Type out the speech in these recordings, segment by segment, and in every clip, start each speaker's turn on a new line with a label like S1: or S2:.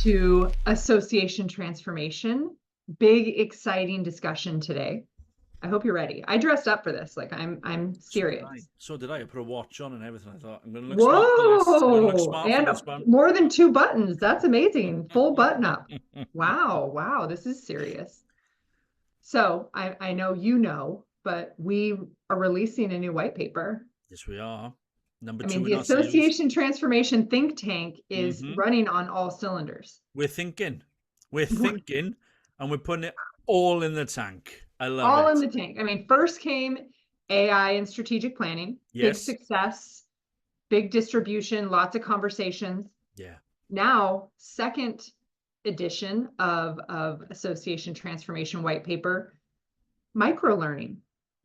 S1: to association transformation. Big, exciting discussion today. I hope you're ready. I dressed up for this. Like I'm
S2: So did I.
S1: serious.
S2: So did I. I put a watch on and everything. I thought I'm going to look smart for this. I'm going to look
S1: Whoa!
S2: smart for
S1: And
S2: this one.
S1: more than two buttons. That's amazing. Full button up. Wow, wow, this is serious. So I know you know, but we are releasing a new white paper.
S2: Yes, we are. Number
S1: I mean,
S2: two
S1: the
S2: in our series.
S1: Association Transformation think tank is
S2: hmm
S1: running on all cylinders.
S2: We're thinking. We're thinking, and we're putting it all in the tank. I love
S1: All in
S2: it.
S1: the tank. I mean, first came AI and strategic planning, big
S2: Yes.
S1: success, big distribution, lots of conversations.
S2: Yeah.
S1: Now, second edition of Association Transformation White Paper, microlearning.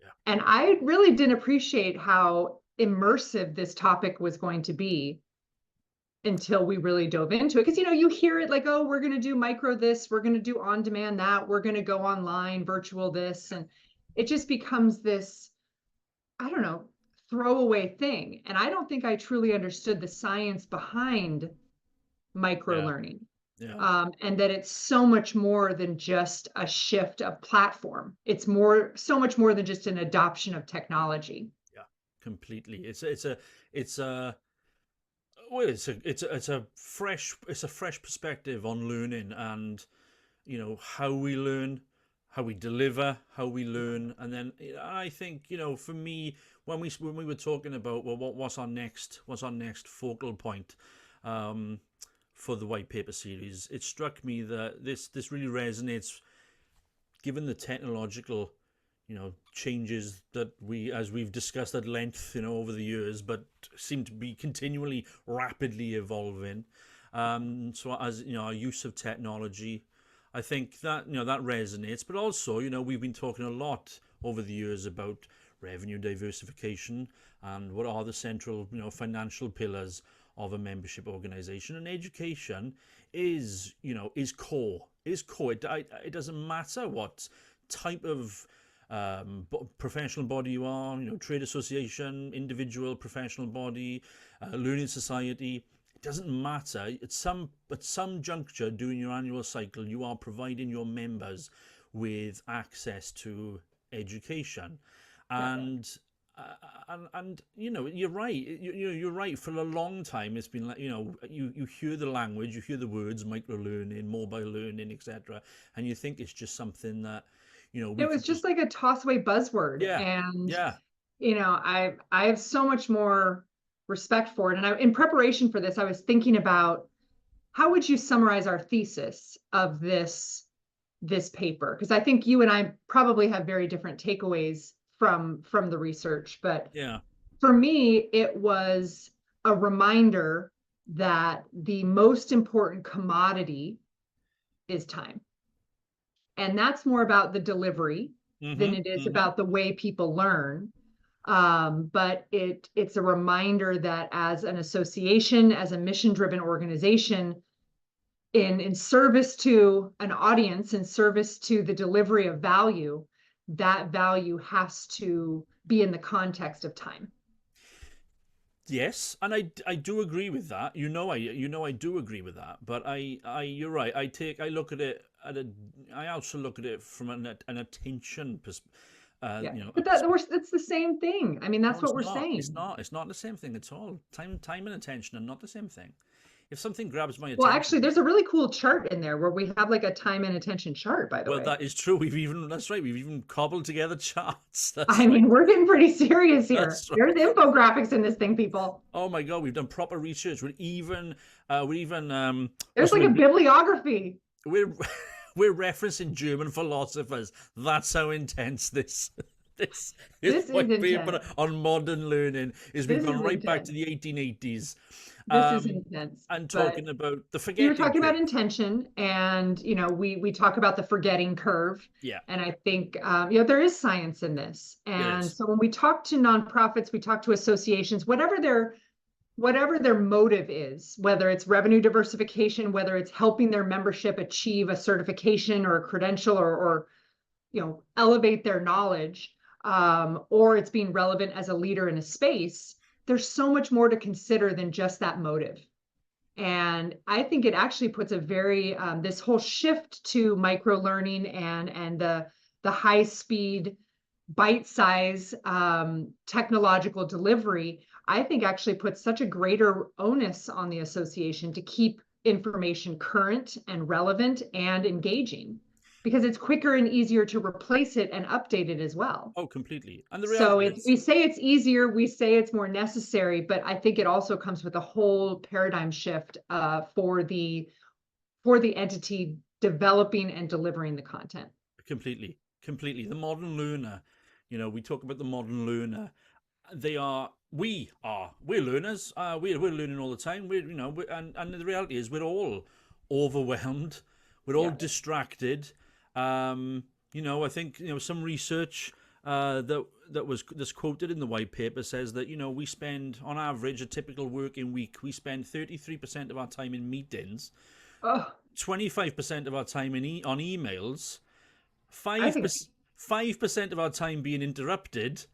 S2: Yeah.
S1: And I really didn't appreciate how immersive this topic was going to be until we really dove into it. Because, you hear it like, oh, we're going to do micro this, we're going to do on demand that, we're going to go online, virtual this. And it just becomes this, I don't know, throwaway thing. And I don't think I truly understood the science behind micro
S2: Yeah.
S1: learning.
S2: Yeah.
S1: And that it's so much more than just a shift of platform. It's so much more than just an adoption of technology.
S2: Yeah. Completely. It's a well, it's a fresh perspective on learning and how we learn, how we deliver, how we learn. And then I think for me, when we were talking about, well, what's our next focal point for the white paper series, it struck me that this really resonates given the technological changes that as we've discussed at length over the years, but seem to be continually rapidly evolving. So as our use of technology, I think that that resonates. But also we've been talking a lot over the years about revenue diversification and what are the central financial pillars of a membership organization. And education is core. It doesn't matter what type of professional body you are, trade association, individual professional body, learning society. It doesn't matter. At some juncture during your annual cycle, you are providing your members with access to education.
S1: Yeah.
S2: And you're right. You're right. For a long time, it's been like you hear the language, you hear the words, micro learning, mobile learning, etc., and you think it's just something that we
S1: It was
S2: could
S1: just
S2: just.
S1: like a toss away buzzword.
S2: Yeah,
S1: And,
S2: yeah,
S1: I have so much more respect for it. And in preparation for this, I was thinking about how would you summarize our thesis of this paper? Because I think you and I probably have very different takeaways from the research. But
S2: yeah,
S1: for me, it was a reminder that the most important commodity is time. And that's more about the delivery than
S2: mm-hmm,
S1: it is
S2: mm-hmm.
S1: about the way people learn. But it's a reminder that as an association, as a mission-driven organization, in service to an audience, in service to the delivery of value, that value has to be in the context of time.
S2: Yes, and I do agree with that. I do agree with that. But you're right. I look at it I also look at it from an attention
S1: Yeah,
S2: a
S1: but that's the same thing. I mean,
S2: No,
S1: that's what
S2: it's
S1: we're
S2: not. It's
S1: saying.
S2: not. It's not the same thing at all. Time and attention are not the same thing. If something grabs my
S1: Well, actually,
S2: attention,
S1: there's a really cool chart in there where we have like a time and attention chart, by the
S2: well,
S1: way.
S2: that is true. That's right. We've even cobbled together charts.
S1: I
S2: That's right.
S1: mean, we're getting pretty serious here.
S2: That's
S1: There's
S2: right.
S1: infographics in this thing, people.
S2: Oh my God, we've done proper research. We're even
S1: There's like a bibliography.
S2: we're we're referencing German philosophers. That's how intense this
S1: This is
S2: white paper
S1: intense.
S2: on modern learning is. We've
S1: This
S2: gone
S1: is
S2: right back to
S1: intense.
S2: the 1880s,
S1: This is
S2: um,
S1: intense.
S2: and
S1: But
S2: talking about the
S1: you were
S2: forgetting
S1: talking about
S2: curve.
S1: intention, and we talk about the forgetting curve.
S2: Yeah,
S1: And I think there is science in this.
S2: there
S1: And
S2: is.
S1: so when we talk to nonprofits, we talk to associations, whatever their motive is, whether it's revenue diversification, whether it's helping their membership achieve a certification or a credential, or elevate their knowledge, or it's being relevant as a leader in a space, there's so much more to consider than just that motive. And I think it actually puts a very this whole shift to micro learning and the high speed, bite size technological delivery. I think actually puts such a greater onus on the association to keep information current and relevant and engaging, because it's quicker and easier to replace it and update it as well.
S2: Oh, completely. And the
S1: So
S2: reality
S1: it,
S2: is,
S1: we say it's easier, we say it's more necessary, but I think it also comes with a whole paradigm shift for the entity developing and delivering the content.
S2: completely, completely. The modern learner, we talk about the modern learner. We're learners. We're learning all the time. And the reality is we're all overwhelmed. We're all
S1: Yeah.
S2: distracted. I think some research that's quoted in the white paper says that we spend, on average, a typical working week, we spend 33% of our time in meetings,
S1: Oh,
S2: 25% of our time on emails,
S1: I
S2: five
S1: think
S2: percent 5% of our time being interrupted,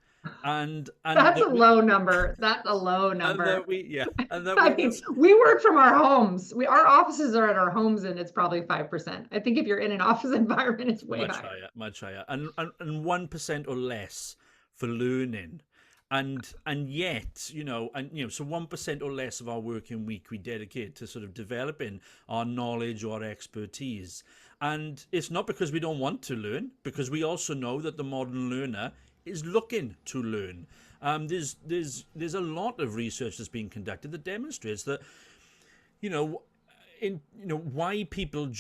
S2: and
S1: that's a
S2: that we
S1: low number. That's a low
S2: and
S1: number.
S2: that we yeah and that
S1: I
S2: we
S1: mean,
S2: that's
S1: we work from our homes. Our offices are at our homes, and it's probably 5%. I think if you're in an office environment, it's way
S2: much
S1: higher.
S2: higher, much higher, and 1% or less for learning, and yet so 1% or less of our working week we dedicate to sort of developing our knowledge or our expertise. And it's not because we don't want to learn, because we also know that the modern learner is looking to learn. There's a lot of research that's being conducted that demonstrates that you know why people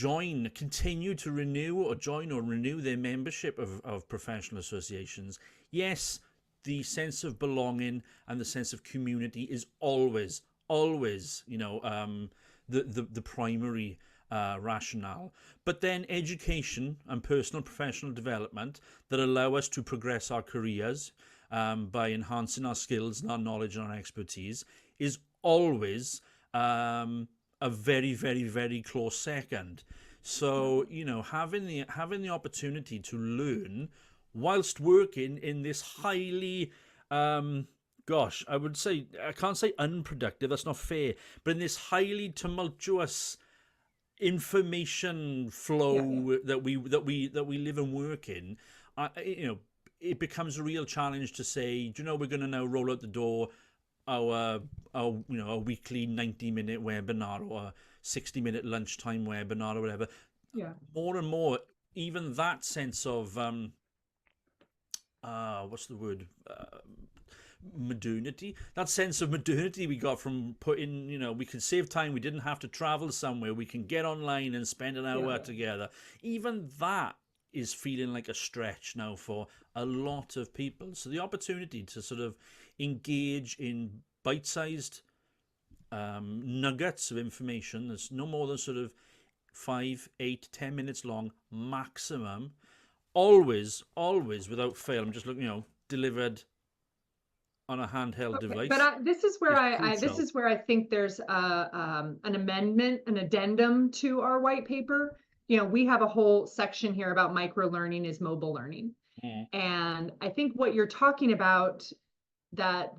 S2: continue to renew their membership of professional associations. Yes, the sense of belonging and the sense of community is always the primary rationale. But then education and personal professional development that allow us to progress our careers by enhancing our skills and our knowledge and our expertise is always a very, very, very close second. So having the opportunity to learn whilst working in this highly I would say, I can't say unproductive, that's not fair, but in this highly tumultuous information
S1: Yeah, yeah.
S2: flow that we live and work in, it becomes a real challenge to say, we're going to now roll out the door our weekly 90-minute webinar or a 60-minute lunchtime webinar or whatever.
S1: Yeah.
S2: More and more, even that sense of what's the word, modernity, that sense of modernity we got from putting, we could save time, we didn't have to travel somewhere, we can get online and spend an hour
S1: Yeah.
S2: together. Even that is feeling like a stretch now for a lot of people. So the opportunity to sort of engage in bite-sized nuggets of information that's no more than sort of 5, 8, 10 minutes long maximum, always without fail, I'm just looking, delivered on a handheld
S1: Okay, but
S2: device,
S1: this is where
S2: is
S1: this
S2: crucial.
S1: is where I think there's an amendment, an addendum to our white paper. We have a whole section here about micro learning is mobile learning,
S2: Mm.
S1: and I think what you're talking about, that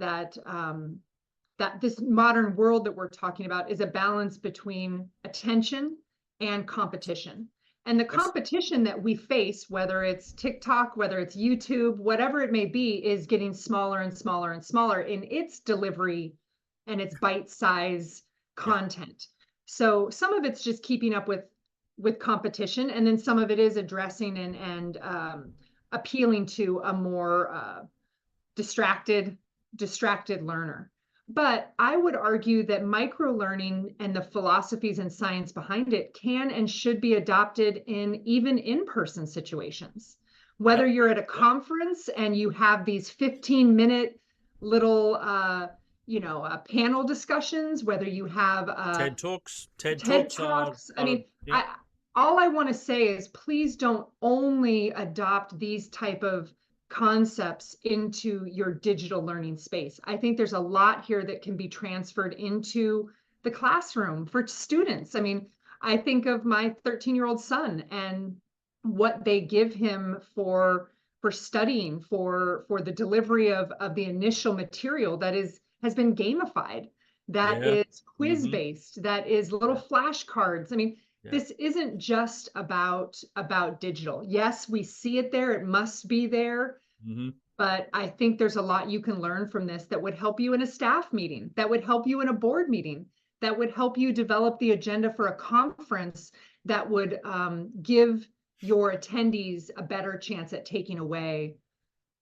S1: this modern world that we're talking about, is a balance between attention and competition. And the
S2: Yes.
S1: competition that we face, whether it's TikTok, whether it's YouTube, whatever it may be, is getting smaller and smaller and smaller in its delivery and its bite-size
S2: Yeah.
S1: content. So some of it's just keeping up with competition, and then some of it is addressing and appealing to a more distracted learner. But I would argue that micro learning and the philosophies and science behind it can and should be adopted in even in-person situations. Whether
S2: Yep.
S1: you're at a
S2: Yep.
S1: conference and you have these 15-minute little panel discussions, whether you have
S2: TED
S1: TED
S2: Talks
S1: Talks. I
S2: are
S1: mean,
S2: yeah.
S1: all I want to say is please don't only adopt these type of concepts into your digital learning space. I think there's a lot here that can be transferred into the classroom for students. I mean, I think of my 13-year-old son and what they give him for studying, for the delivery of the initial material that has been gamified. that
S2: Yeah.
S1: is quiz
S2: Mm-hmm.
S1: based, that is little
S2: Yeah.
S1: flashcards. I mean,
S2: Yeah.
S1: this isn't just about digital. Yes, we see it there, it must be there,
S2: Mm-hmm.
S1: but I think there's a lot you can learn from this that would help you in a staff meeting, that would help you in a board meeting, that would help you develop the agenda for a conference, that would give your attendees a better chance at taking away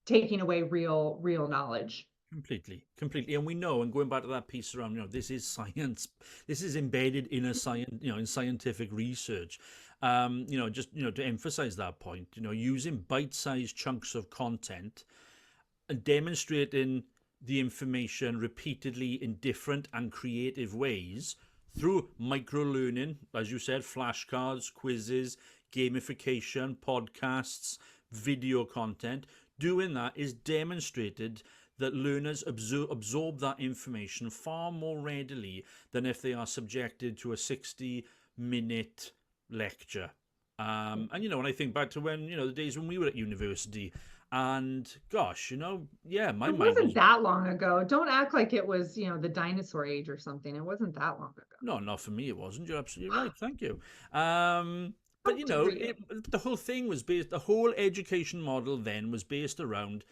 S1: real knowledge.
S2: Completely, completely. And we know, and going back to that piece around, this is science. This is embedded in a science, in scientific research. Just, to emphasize that point, using bite-sized chunks of content and demonstrating the information repeatedly in different and creative ways through micro-learning, as you said, flashcards, quizzes, gamification, podcasts, video content. Doing that is demonstrated that learners absorb that information far more readily than if they are subjected to a 60-minute lecture. And I think back to when, the days when we were at university, and gosh, yeah, my
S1: It
S2: mind
S1: wasn't
S2: was,
S1: that long ago. Don't act like it was, the dinosaur age or something. It wasn't that long ago.
S2: no, not for me, it wasn't. You're absolutely right. Thank you. But,
S1: How dare you?
S2: the whole thing was based, the whole education model then was based around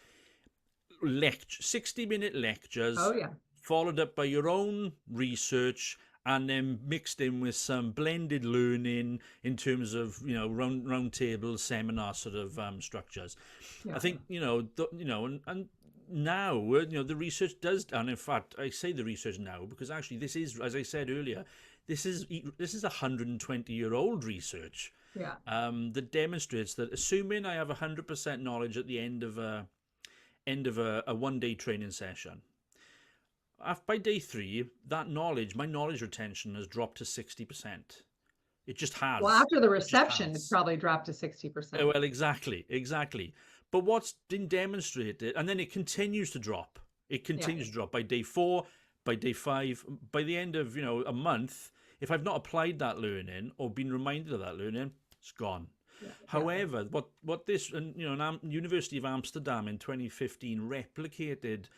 S2: 60-minute
S1: Oh
S2: lectures,
S1: yeah.
S2: followed up by your own research, and then mixed in with some blended learning in terms of round table seminar sort of structures. I
S1: Yeah.
S2: think and now the research does, and in fact I say the research now because actually this is, as I said earlier, this is 120-year-old research
S1: Yeah.
S2: that demonstrates that assuming I have 100% knowledge at the end of a one-day training session, by day 3, my knowledge retention has dropped to 60%. It just
S1: Well,
S2: has.
S1: after the
S2: It just
S1: reception, it's
S2: has.
S1: probably dropped to 60%.
S2: Well, exactly. But what's been demonstrated, and then it continues to drop. It
S1: Yeah.
S2: continues to drop by day 4, by day 5, by the end of a month. If I've not applied that learning or been reminded of that learning, it's gone.
S1: Yeah. Yeah.
S2: However, what this, and University of Amsterdam in 2015 replicated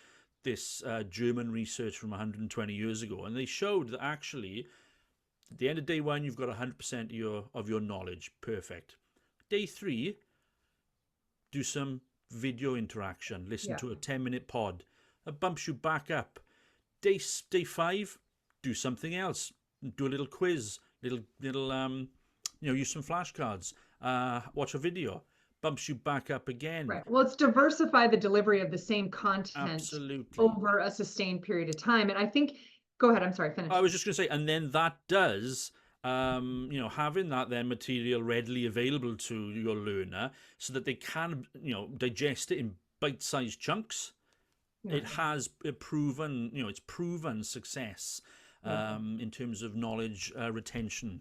S2: this German research from 120 years ago, and they showed that actually at the end of day 1 you've got 100% of your knowledge, perfect. Day 3, do some video interaction, listen
S1: Yeah.
S2: to a 10-minute pod, it bumps you back up. Day 5, do something else, do a little quiz, use some flashcards, watch a video, bumps you back up again.
S1: Right. Well, it's diversify the delivery of the same content
S2: Absolutely.
S1: over a sustained period of time. And I think, go ahead. I'm sorry, finish.
S2: I was just going to say, and then that does, having that then material readily available to your learner so that they can, digest it in bite-sized chunks.
S1: Yeah.
S2: It has proven, it's proven success
S1: Yeah.
S2: in terms of knowledge retention.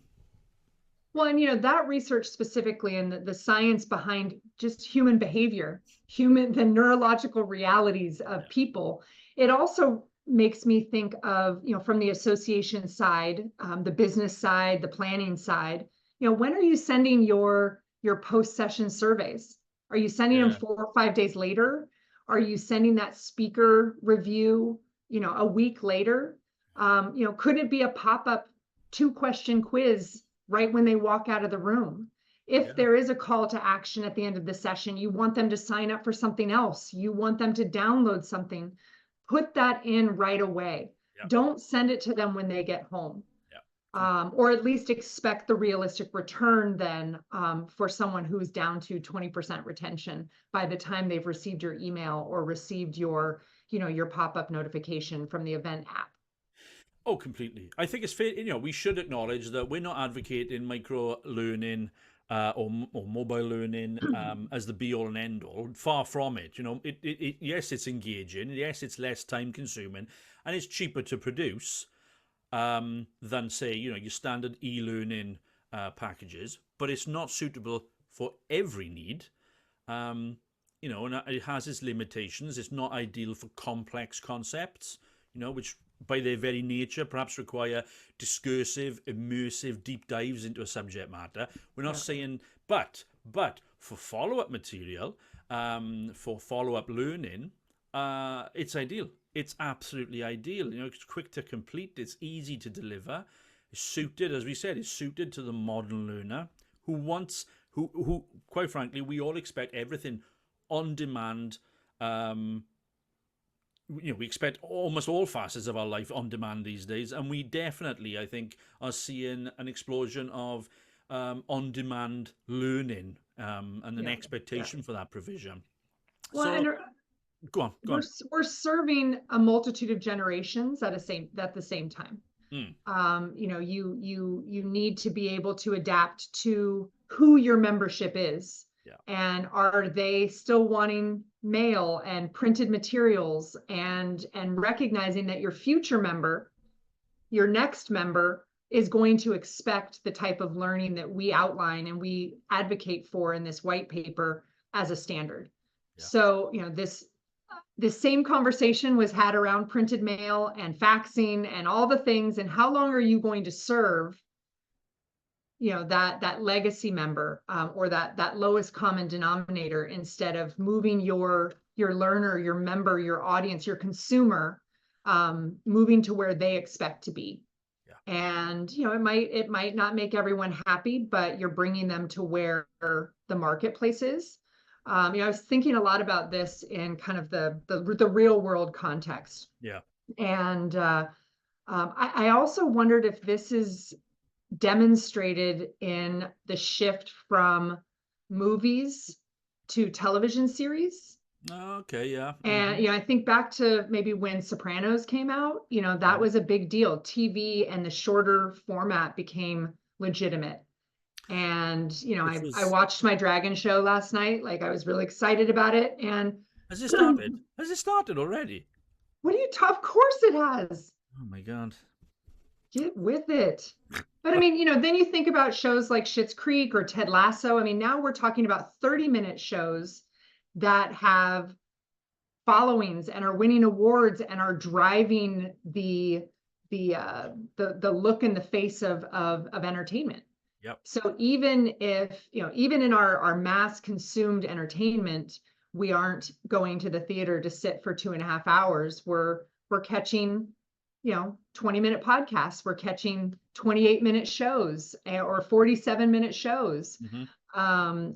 S1: Well, and that research specifically and the science behind just human behavior, the neurological realities of
S2: Yeah.
S1: people, it also makes me think of, from the association side, the business side, the planning side, when are you sending your post-session surveys? Are you sending them
S2: Yeah.
S1: 4 or 5 days later? Are you sending that speaker review, a week later? Could it be a pop-up 2-question quiz right when they walk out of the room? If
S2: Yeah.
S1: there is a call to action at the end of the session, you want them to sign up for something else, you want them to download something, put that in right away.
S2: Yeah.
S1: Don't send it to them when they get home.
S2: Yeah.
S1: Or at least expect the realistic return then for someone who's down to 20% retention by the time they've received your email or received your pop-up notification from the event app.
S2: Oh, completely. I think it's fair. We should acknowledge that we're not advocating micro learning or mobile learning as the be all and end all. Far from it. Yes, it's engaging. Yes, it's less time consuming, and it's cheaper to produce than say your standard e-learning packages. But it's not suitable for every need. And it has its limitations. It's not ideal for complex concepts. Which by their very nature perhaps require discursive, immersive deep dives into a subject matter. We're not saying, but for follow-up material, for follow-up learning, it's ideal. it's absolutely ideal. You know, it's quick to complete, it's easy to deliver, it's suited, as we said, it's suited to the modern learner who wants, who quite frankly, we all expect everything on demand. You know, we expect almost all facets of our life on demand these days, and we definitely, I think, are seeing an explosion of on-demand learning, and an
S1: Yeah, yeah.
S2: expectation for that provision.
S1: Well,
S2: So,
S1: and
S2: go on, go
S1: we're
S2: on.
S1: we're serving a multitude of generations at the same time.
S2: Mm,
S1: You know, you need to be able to adapt to who your membership is,
S2: yeah,
S1: and are they still wanting mail and printed materials, and recognizing that your future member, your next member, is going to expect the type of learning that we outline and we advocate for in this white paper as a standard.
S2: yeah,
S1: So, you know, this same conversation was had around printed mail and faxing and all the things, and how long are you going to serve, you know, that legacy member, or that lowest common denominator, instead of moving your learner, your member, your audience, your consumer, moving to where they expect to be.
S2: yeah.
S1: And you know, it might not make everyone happy, but you're bringing them to where the marketplace is. You know, I was thinking a lot about this in kind of the real world context.
S2: Yeah.
S1: And I also wondered if this is demonstrated in the shift from movies to television series.
S2: Okay, yeah.
S1: And, you know, I think back to maybe when Sopranos came out, you know, that
S2: Yeah.
S1: was a big deal. TV and the shorter format became legitimate. And, you know,
S2: Which
S1: I
S2: was,
S1: watched my dragon show last night. Like, I was really excited about it. And
S2: has it started? Has it started already?
S1: what do you talk? Of course it has.
S2: Oh my God.
S1: Get with it. But I mean, you know, then you think about shows like Schitt's Creek or Ted Lasso. I mean, now we're talking about 30-minute shows that have followings and are winning awards and are driving the look and the face of entertainment.
S2: Yep.
S1: So even if, you know, even in our mass consumed entertainment, we aren't going to the theater to sit for 2.5 hours. We're catching, you know, 20-minute podcasts. We're catching 28-minute shows, or 47-minute shows.
S2: Hmm.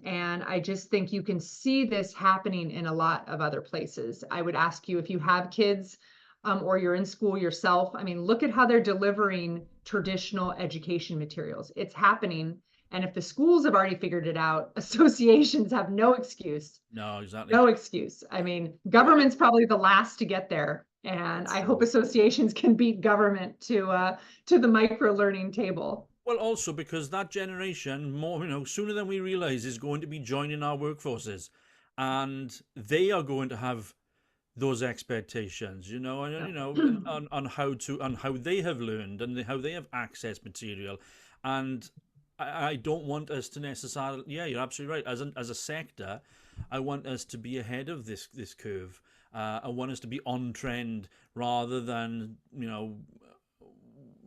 S1: And I just think you can see this happening in a lot of other places. I would ask you, if you have kids, or you're in school yourself, I mean, look at how they're delivering traditional education materials. It's happening. And if the schools have already figured it out, associations have no excuse.
S2: No, exactly.
S1: No excuse. I mean,
S2: Well,
S1: government's probably the last to get there. And I hope
S2: true.
S1: associations can beat government to the micro learning table.
S2: Well, also because that generation, more, you know, sooner than we realize, is going to be joining our workforces, and they are going to have those expectations, you know, and
S1: Yeah.
S2: you know, on how to, on how they have learned, and how they have accessed material. And I don't want us to necessarily, yeah, you're absolutely right. As a sector, I want us to be ahead of this curve. I want us to be on trend rather than,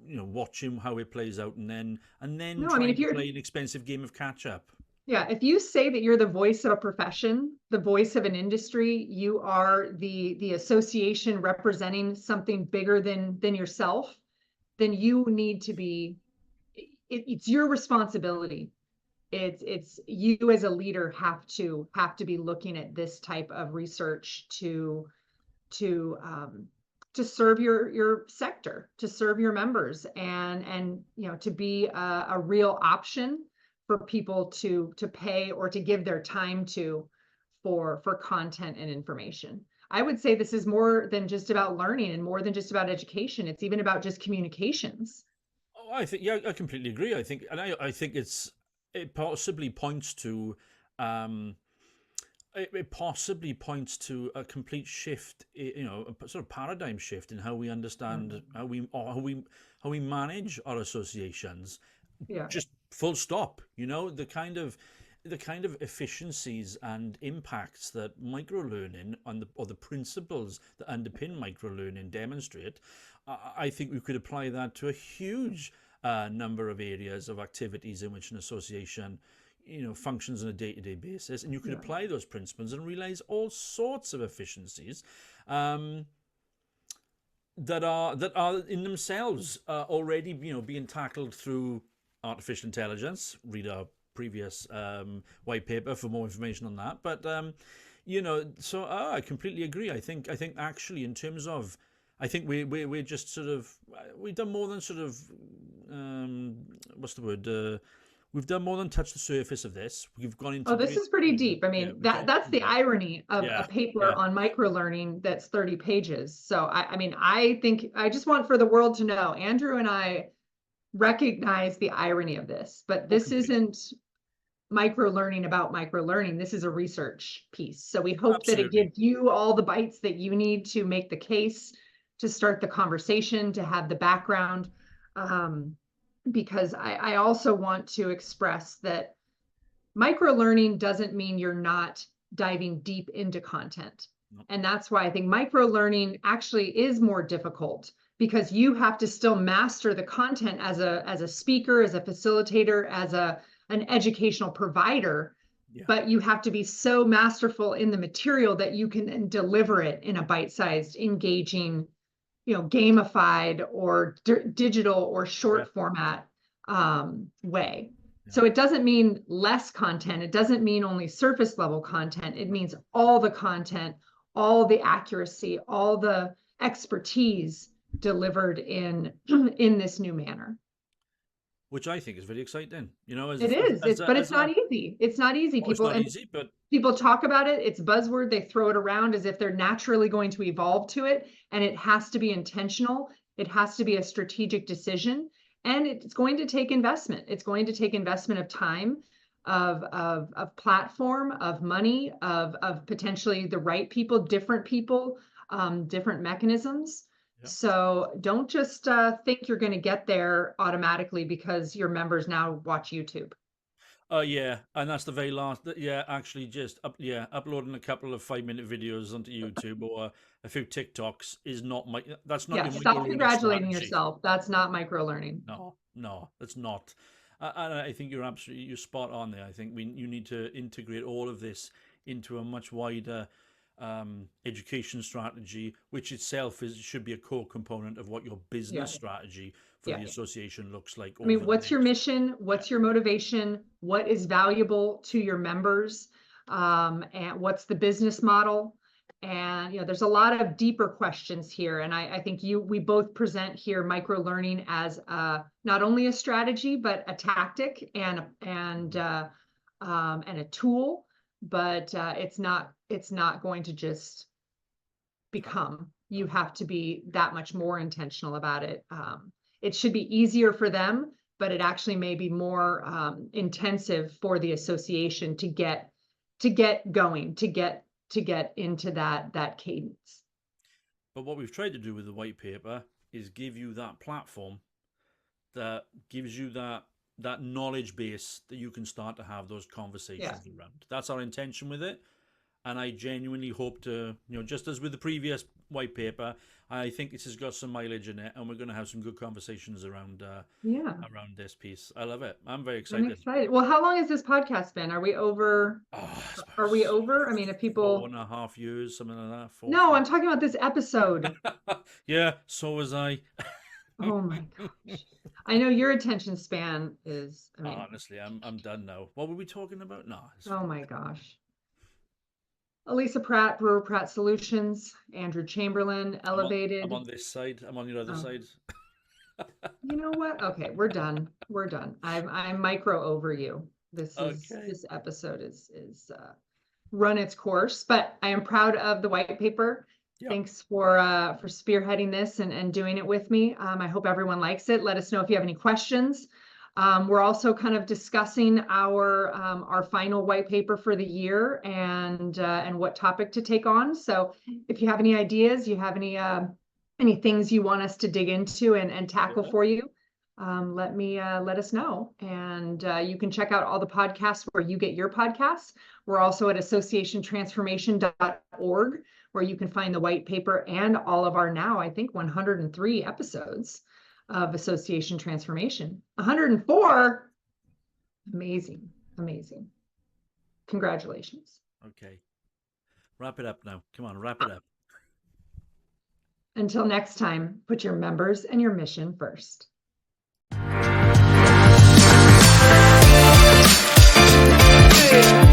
S2: watching how it plays out, and then
S1: No, I mean,
S2: trying
S1: if
S2: to
S1: you're,
S2: play an expensive game of catch up.
S1: yeah, if you say that you're the voice of a profession, the voice of an industry, you are the association representing something bigger than yourself, then you need to be, it's your responsibility. It's you as a leader have to be looking at this type of research to to serve your sector, to serve your members, and you know, to be a real option for people to pay or to give their time to, for content and information. I would say this is more than just about learning and more than just about education. It's even about just communications.
S2: Oh, I think, yeah, I completely agree. I think it possibly points to, um, it possibly points to a complete shift, a sort of paradigm shift in how we understand,
S1: Mm.
S2: how we manage our associations.
S1: Yeah,
S2: Just full stop. You know, the kind of efficiencies and impacts that microlearning and or the principles that underpin microlearning demonstrate. I think we could apply that to a huge number of areas of activities in which an association, functions on a day-to-day basis, and you could
S1: yeah.
S2: apply those principles and realize all sorts of efficiencies. Um, that are in themselves already, being tackled through artificial intelligence. Read our previous white paper for more information on that. But so I completely agree. I think actually, in terms of, I think we're just sort of, we've done more than sort of, what's the word? We've done more than touch the surface of this. We've gone into
S1: Oh, this is pretty deep. I
S2: yeah,
S1: mean,
S2: we've gone,
S1: that's the
S2: yeah,
S1: irony of a
S2: yeah,
S1: paper
S2: yeah,
S1: on microlearning that's 30 pages. So I mean, I think I just want for the world to know, Andrew and I recognize the irony of this, but
S2: oh,
S1: this
S2: completely,
S1: isn't microlearning about microlearning. This is a research piece. So we hope that it
S2: absolutely,
S1: gives you all the bites that you need to make the case, to start the conversation, to have the background. Um, because I also want to express that microlearning doesn't mean you're not diving deep into content.
S2: no,
S1: And that's why I think microlearning actually is more difficult, because you have to still master the content as a speaker, as a facilitator, as an educational provider,
S2: yeah,
S1: but you have to be so masterful in the material that you can deliver it in a bite-sized, engaging, gamified or digital or
S2: yeah,
S1: short format way.
S2: yeah.
S1: So it doesn't mean less content. It doesn't mean only surface level content. It means all the content, all the accuracy, all the expertise delivered in in this new manner.
S2: Which I think is very exciting.
S1: It is. But it's
S2: As
S1: not
S2: a,
S1: easy. It's not easy.
S2: oh, it's not easy, but
S1: People talk about it. It's buzzword. They throw it around as if they're naturally going to evolve to it. And it has to be intentional. It has to be a strategic decision. And it's going to take investment. It's going to take investment of time, of platform, of money, of potentially the right people, different mechanisms.
S2: yeah.
S1: So don't just think you're going to get there automatically because your members now watch YouTube.
S2: Yeah, and that's the very last. Yeah, actually, just uploading a couple of 5-minute videos onto YouTube or a few TikToks is not my. That's not
S1: Yeah,
S2: your micro
S1: stop
S2: learning
S1: congratulating
S2: strategy.
S1: yourself. That's not micro learning.
S2: No, no, that's not. And I think you're spot on there. I think you need to integrate all of this into a much wider education strategy, which itself should be a core component of what your business
S1: Yeah,
S2: strategy for
S1: yeah.
S2: the association looks like
S1: I mean,
S2: over the
S1: what's your
S2: next.
S1: mission?
S2: Yeah,
S1: What's your motivation? What is valuable to your members? And what's the business model? And there's a lot of deeper questions here. And I think we both present here micro learning as not only a strategy, but a tactic and a tool. But it's not going to just
S2: happen.
S1: become. You
S2: No.
S1: have to be that much more intentional about it. It should be easier for them, but it actually may be more intensive for the association to get going, to get into that cadence.
S2: But what we've tried to do with the white paper is give you that platform that gives you that knowledge base that you can start to have those
S1: Yeah.
S2: conversations around. That's our intention with it. And I genuinely hope to, just as with the previous white paper, I think this has got some mileage in it, and we're going to have some good conversations
S1: Yeah.
S2: around this piece. I love it. I'm very
S1: I'm
S2: excited.
S1: excited. Well, how long has this podcast been? Are we over?
S2: Oh, I
S1: Are we
S2: suppose
S1: over? I mean, if
S2: four
S1: people,
S2: and a half years, something like that. Four,
S1: no,
S2: five.
S1: I'm talking about this episode.
S2: Yeah, so was I.
S1: Oh my gosh. I know your attention span is, I mean,
S2: Honestly, I'm done now. What were we talking about? No, it's
S1: oh
S2: fine.
S1: my gosh. Elisa Pratt, Brewer Pratt Solutions, Andrew Chamberlain,
S2: I'm
S1: Elevated.
S2: on this side. I'm on your other
S1: Oh,
S2: side.
S1: you know what? Okay, we're done. We're done. I'm micro over you.
S2: Okay.
S1: This episode is run its course, but I am proud of the white paper.
S2: Yeah.
S1: Thanks for spearheading this and doing it with me. I hope everyone likes it. Let us know if you have any questions. We're also kind of discussing our final white paper for the year and what topic to take on. So if you have any ideas, you have any things you want us to dig into and tackle
S2: Yeah.
S1: for you, let us know. And you can check out all the podcasts where you get your podcasts. We're also at associationtransformation.org, where you can find the white paper and all of our now, I think, 103 episodes of Association Transformation. 104. Amazing. Amazing. Congratulations.
S2: Okay. Wrap it up now. Come on, wrap it up.
S1: Until next time, put your members and your mission first.
S3: Hey.